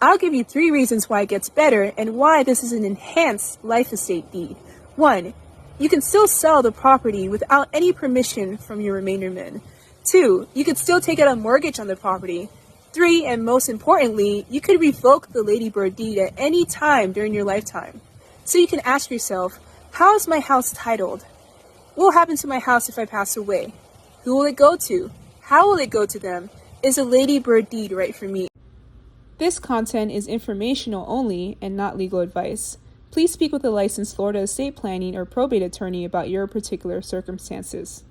I'll give you 3 reasons why it gets better and why this is an enhanced life estate deed. 1. You can still sell the property without any permission from your remaindermen. 2. You can still take out a mortgage on the property. 3, and most importantly, you could revoke the Ladybird deed at any time during your lifetime. So you can ask yourself, how is my house titled? What will happen to my house if I pass away? Who will it go to? How will it go to them? Is a Ladybird deed right for me? This content is informational only and not legal advice. Please speak with a licensed Florida estate planning or probate attorney about your particular circumstances.